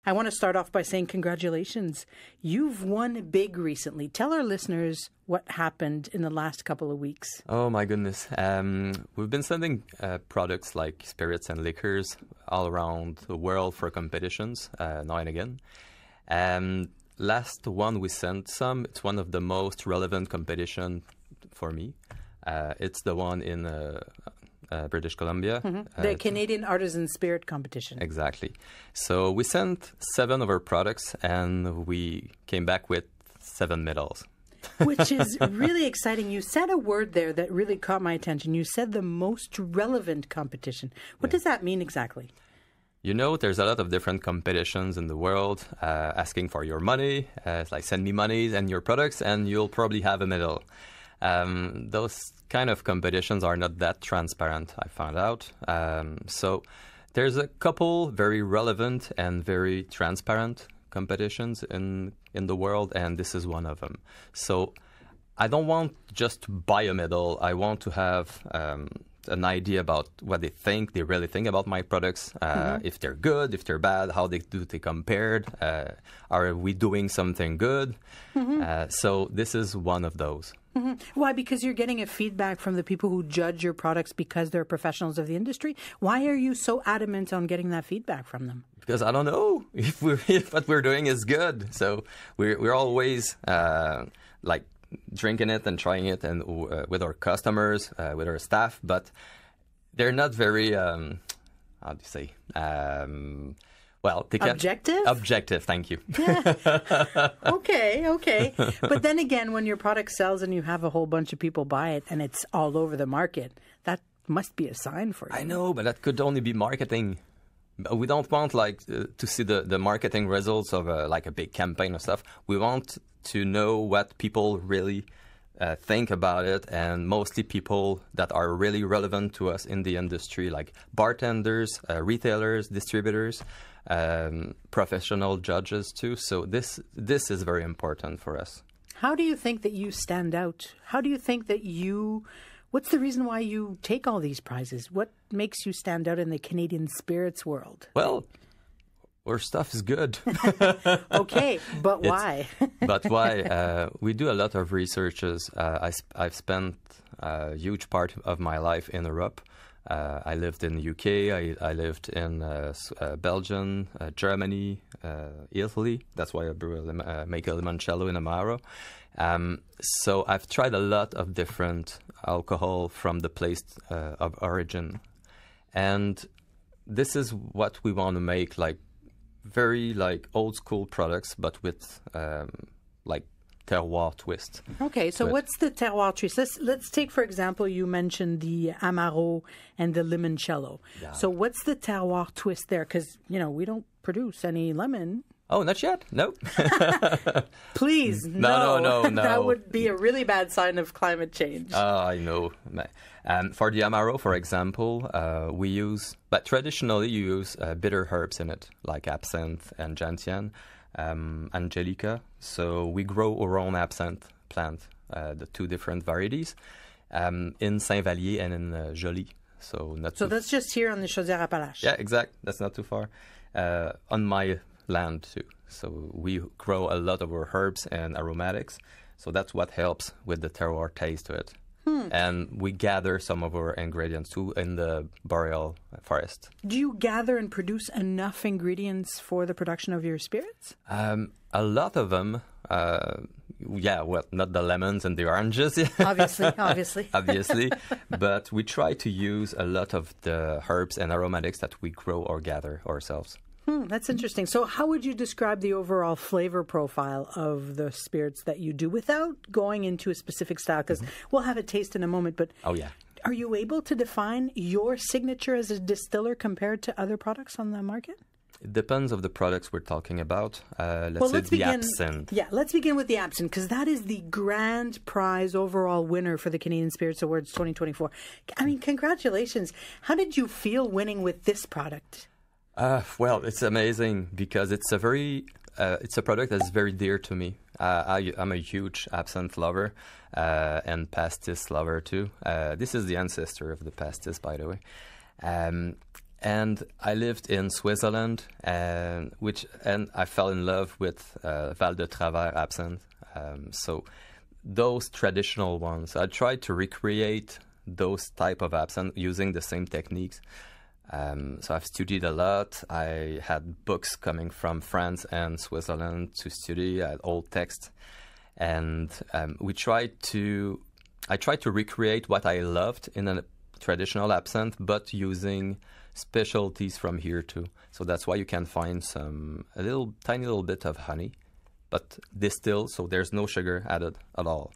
I want to start off by saying congratulations. You've won big recently. Tell our listeners what happened in the last couple of weeks. Oh, my goodness. We've been sending products like spirits and liquors all around the world for competitions now and again. Last one we sent some. It's one of the most relevant competition for me. It's the one in British Columbia. The Canadian Artisan Spirits Competition. Exactly. So we sent 7 of our products and we came back with 7 medals. Which is really exciting. You said a word there that really caught my attention. You said the most relevant competition. What does that mean exactly? You know, there's a lot of different competitions in the world asking for your money. It's like, send me money and your products and you'll probably have a medal. Those kind of competitions are not that transparent, I found out. So there's a couple very relevant and very transparent competitions in the world, and this is one of them. So I don't want just to buy a medal. I want to have an idea about what they really think about my products, if they're good, if they're bad, how they compared, are we doing something good? So this is one of those. Why? Because you're getting a feedback from the people who judge your products because they're professionals of the industry. Why are you so adamant on getting that feedback from them? Because I don't know if what we're doing is good. So we're always like drinking it and trying it, and with our customers, with our staff, but they're not very how do you say? Objective? Objective, thank you. Yeah. Okay. But then again, when your product sells and you have a whole bunch of people buy it and it's all over the market, that must be a sign for you. I know, but that could only be marketing. We don't want to see the marketing results of a big campaign or stuff. We want to know what people really think about it, and mostly people that are really relevant to us in the industry, like bartenders, retailers, distributors, professional judges too. So this is very important for us. How do you think that you stand out? How do you think that what's the reason why you take all these prizes? What makes you stand out in the Canadian spirits world? Well, our stuff is good. Okay, but why? But why? We do a lot of researches. I've spent a huge part of my life in Europe. I lived in the UK. I lived in Belgium, Germany, Italy. That's why I make a limoncello in Amaro. So I've tried a lot of different alcohol from the place of origin. And this is what we want to make, very old school products, but with terroir twist. Okay, so what's the terroir twist? Let's take, for example, you mentioned the Amaro and the limoncello. Yeah. So what's the terroir twist there? Because, we don't produce any lemon. Oh, not yet? No. Please, no. That would be a really bad sign of climate change. I know. For the Amaro, for example, we use, but traditionally you use bitter herbs in it, like absinthe and gentian, angelica. So we grow our own absinthe plant, the 2 different varieties, in Saint-Vallier and in Joly. So that's just here on the Chaudière-Appalaches. Yeah, exact. That's not too far. On my land too. So we grow a lot of our herbs and aromatics. So that's what helps with the terroir taste to it. And we gather some of our ingredients too in the boreal forest. Do you gather and produce enough ingredients for the production of your spirits? A lot of them. Not the lemons and the oranges. Obviously. But we try to use a lot of the herbs and aromatics that we grow or gather ourselves. That's interesting. So how would you describe the overall flavor profile of the spirits that you do without going into a specific style? Because we'll have a taste in a moment. But are you able to define your signature as a distiller compared to other products on the market? It depends on the products we're talking about. Let's begin, absinthe. Yeah, let's begin with the absinthe, because that is the grand prize overall winner for the Canadian Spirits Awards 2024. I mean, congratulations. How did you feel winning with this product? Well, it's amazing because it's a product that's very dear to me. I'm a huge absinthe lover and pastis lover too. This is the ancestor of the pastis, by the way. And I lived in Switzerland, and I fell in love with Val de Travers absinthe. So those traditional ones, I tried to recreate those type of absinthe using the same techniques. So I've studied a lot. I had books coming from France and Switzerland to study, old texts, and I tried to recreate what I loved in a traditional absinthe, but using specialties from here too. So that's why you can find tiny little bit of honey, but distilled, so there's no sugar added at all.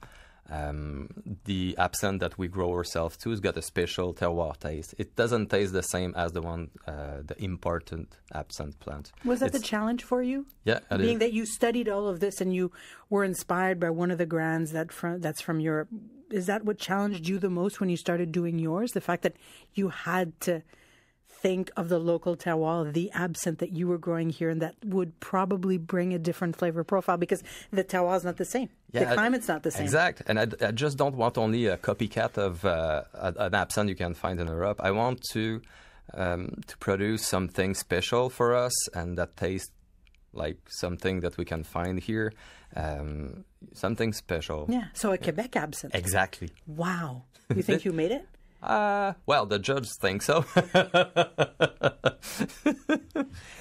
The absinthe that we grow ourselves too has got a special terroir taste. It doesn't taste the same as the imported absinthe plant. Was that the challenge for you? Yeah, being that you studied all of this and you were inspired by one of the grands that's from Europe. Is that what challenged you the most when you started doing yours? The fact that you had to think of the local terroir, the absinthe that you were growing here, and that would probably bring a different flavor profile because the terroir is not the same. Yeah, the climate's not the same. Exact. And I just don't want only a copycat of an absinthe you can find in Europe. I want to produce something special for us and that tastes like something that we can find here. Something special. Yeah, so a Quebec absinthe. Exactly. Wow. You think you made it? Well, the judge thinks so.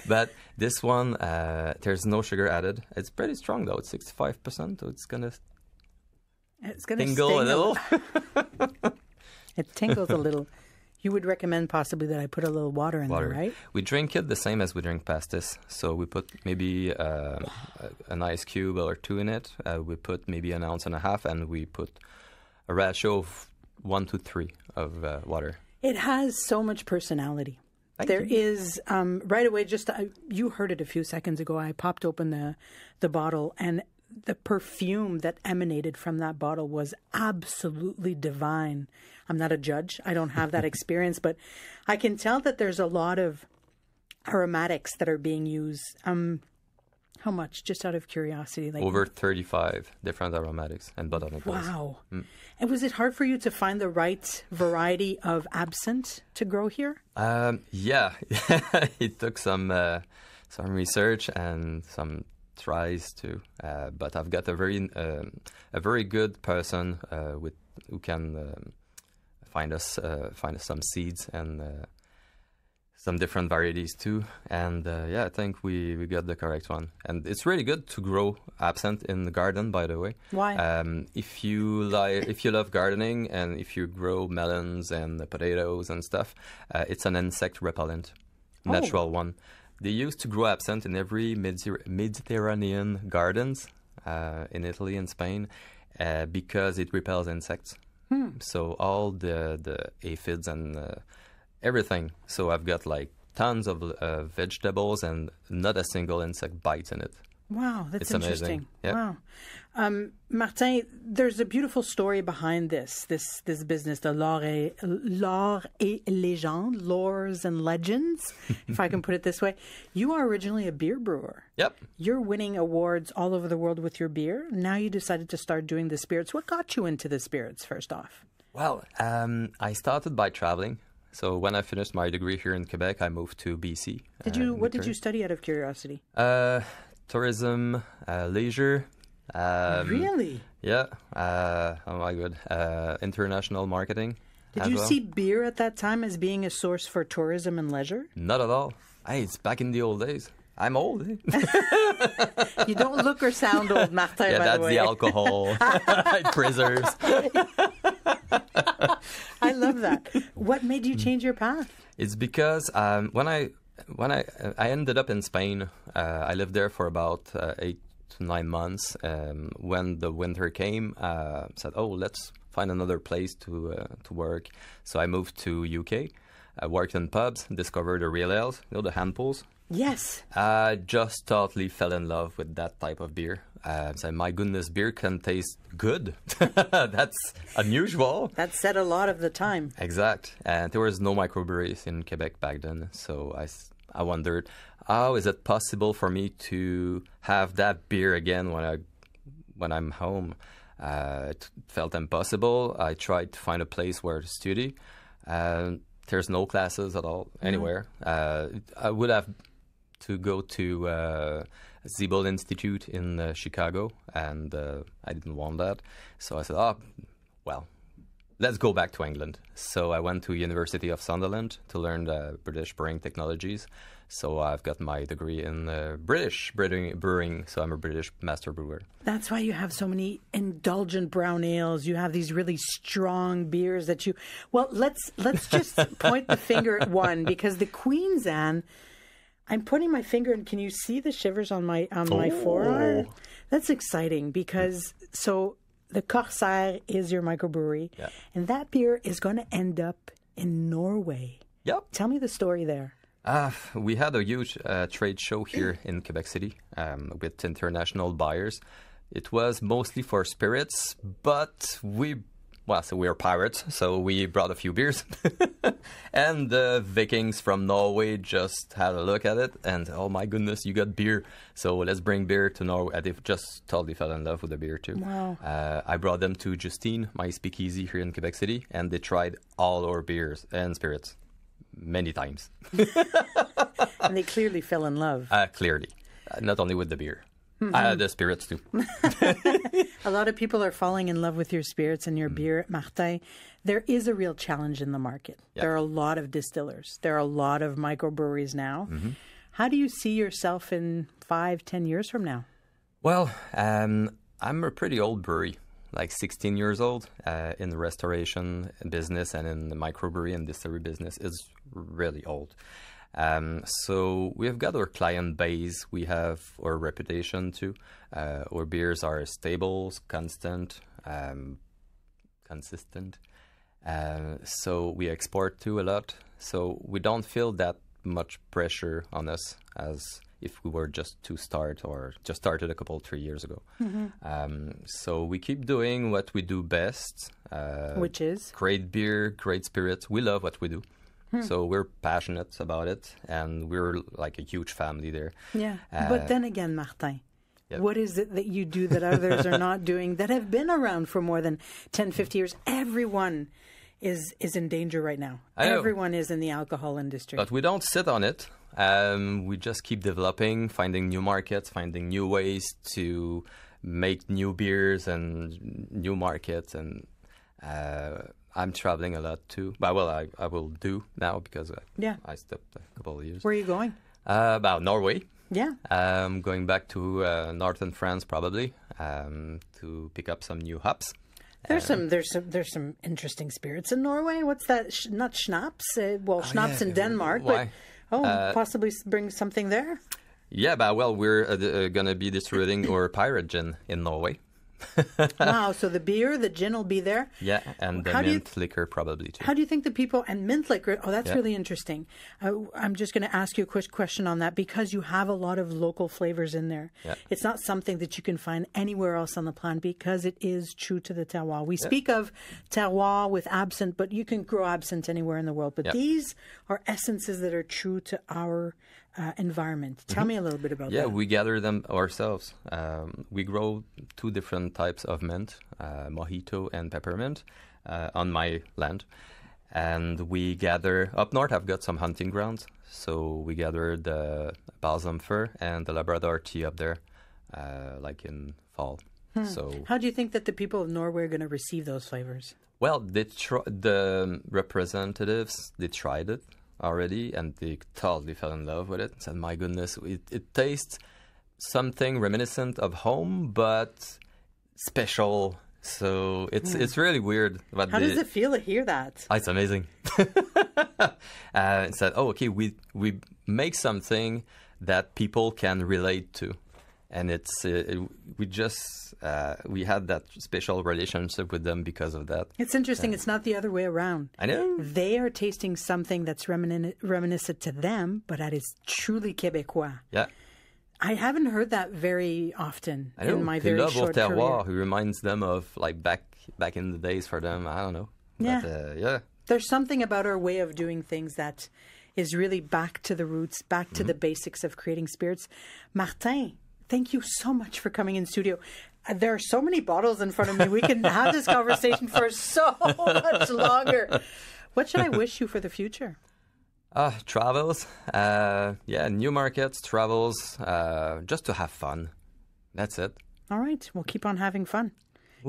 But this one, there's no sugar added. It's pretty strong, though. It's 65%, so it's going to tingle a little. It tingles a little. You would recommend possibly that I put a little water in there, right? We drink it the same as we drink pastis. So we put maybe an ice cube or two in it. We put maybe 1.5 ounces, and we put a ratio of 1 to 3 of water. It has so much personality. There is, right away, you heard it a few seconds ago, I popped open the bottle, and the perfume that emanated from that bottle was absolutely divine. I'm not a judge. I don't have that experience, but I can tell that there's a lot of aromatics that are being used. How much? Just out of curiosity. Over 35 different aromatics and botanicals. Wow. And was it hard for you to find the right variety of absinthe to grow here? Yeah. It took some research and some tries too. But I've got a very good person who can find us some seeds and some different varieties too, and I think we got the correct one. And it's really good to grow absinthe in the garden, by the way. Why? If you love gardening and if you grow melons and potatoes and stuff, it's an insect repellent, natural one. They used to grow absinthe in every Mediterranean gardens in Italy and Spain because it repels insects. So all the aphids and everything. So I've got like tons of vegetables and not a single insect bites in it. Wow, that's interesting. Yep. Wow. Martin, there's a beautiful story behind this business, the lore et légende, lores and legends, if I can put it this way. You are originally a beer brewer. Yep. You're winning awards all over the world with your beer. Now you decided to start doing the spirits. What got you into the spirits, first off? Well, I started by traveling. So when I finished my degree here in Quebec, I moved to BC. What did you study out of curiosity? Tourism, leisure. Really? Yeah. Oh my God. International marketing. Did you see beer at that time as being a source for tourism and leisure? Not at all. Hey, it's back in the old days. I'm old. You don't look or sound old, Martin, by the way. Yeah, that's the alcohol. It preserves. I love that. What made you change your path? It's because when I ended up in Spain, I lived there for about 8 to 9 months. When the winter came, I said, let's find another place to work. So I moved to UK. I worked in pubs, discovered the real ales, the hand pulls. Yes. I just totally fell in love with that type of beer. So my goodness, beer can taste good. That's unusual. That's said a lot of the time. Exact. And there was no microbreweries in Quebec back then. So I wondered, how is it possible for me to have that beer again when I'm home? It felt impossible. I tried to find a place where to study. There's no classes at all anywhere. I would have to go to Siebel Institute in Chicago, and I didn't want that. So I said, well, let's go back to England. So I went to University of Sunderland to learn British brewing technologies. So I've got my degree in British brewing, so I'm a British master brewer. That's why you have so many indulgent brown ales. You have these really strong beers that you... Well, let's just point the finger at one, because the Queen's Anne, I'm pointing my finger, and can you see the shivers on my forearm? That's exciting, because the Corsair is your microbrewery, and that beer is going to end up in Norway. Yep. Tell me the story there. We had a huge trade show here in Quebec City with international buyers. It was mostly for spirits, but we are pirates, so we brought a few beers. And the Vikings from Norway just had a look at it, and oh my goodness, you got beer. So let's bring beer to Norway. And they just totally fell in love with the beer too. Wow. I brought them to Justine, my speakeasy here in Quebec City, and they tried all our beers and spirits. Many times. And they clearly fell in love. Clearly. Not only with the beer. The spirits too. A lot of people are falling in love with your spirits and your beer, Martin. There is a real challenge in the market. Yep. There are a lot of distillers. There are a lot of microbreweries now. How do you see yourself in 5-10 years from now? Well, I'm a pretty old brewery. Like 16 years old in the restoration business, and in the microbrewery and distillery business is really old. So we've got our client base, we have our reputation too. Our beers are stable, consistent. So we export too a lot. So we don't feel that much pressure on us as if we were just to start or just started a couple, 3 years ago. So we keep doing what we do best. Which is? Great beer, great spirits. We love what we do. So we're passionate about it, and we're like a huge family there. Yeah, but then again, Martin, what is it that you do that others are not doing, that have been around for more than 10, 50 years? Everyone is in danger right now. Everyone is in the alcohol industry. But we don't sit on it. We just keep developing, finding new markets, finding new ways to make new beers and new markets. And I'm traveling a lot too. Well, I will do now because I stopped a couple of years. Where are you going? About Norway. Yeah. Going back to northern France probably to pick up some new hops. There's some interesting spirits in Norway. What's that? Not schnapps. Schnapps in Denmark. Why? But possibly bring something there. Yeah, but we're gonna be distributing our pirate gin in Norway. Wow! So the beer, the gin will be there. Yeah, and the mint liquor probably too. How do you think the people and mint liquor? Oh, that's really interesting. I'm just going to ask you a quick question on that, because you have a lot of local flavors in there. Yeah. It's not something that you can find anywhere else on the planet, because it is true to the terroir. We speak of terroir with absinthe, but you can grow absinthe anywhere in the world. But these are essences that are true to our environment. Tell me a little bit about that. Yeah, we gather them ourselves. We grow 2 different types of mint, mojito and peppermint, on my land. And we gather, up north I've got some hunting grounds, so we gather the balsam fir and the Labrador tea up there, like in fall. So, how do you think that the people of Norway are going to receive those flavors? Well, the representatives, they tried it already, and they totally fell in love with it and said, my goodness, it tastes something reminiscent of home, but special. So it's really weird. How does it feel to hear that? It's amazing. And said, okay, we make something that people can relate to. And we had that special relationship with them because of that. It's interesting. It's not the other way around. I know. They are tasting something that's reminiscent to them, but that is truly Québécois. Yeah. I haven't heard that very often in my they very love short terroir, career. who reminds them of like back in the days for them. I don't know. Yeah. But, There's something about our way of doing things that is really back to the roots, back to the basics of creating spirits. Martin, thank you so much for coming in studio. There are so many bottles in front of me. We can have this conversation for so much longer. What should I wish you for the future? Travels. New markets, travels, just to have fun. That's it. All right. Well, keep on having fun.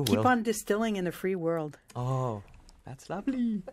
Keep on distilling in the free world. Oh, that's lovely.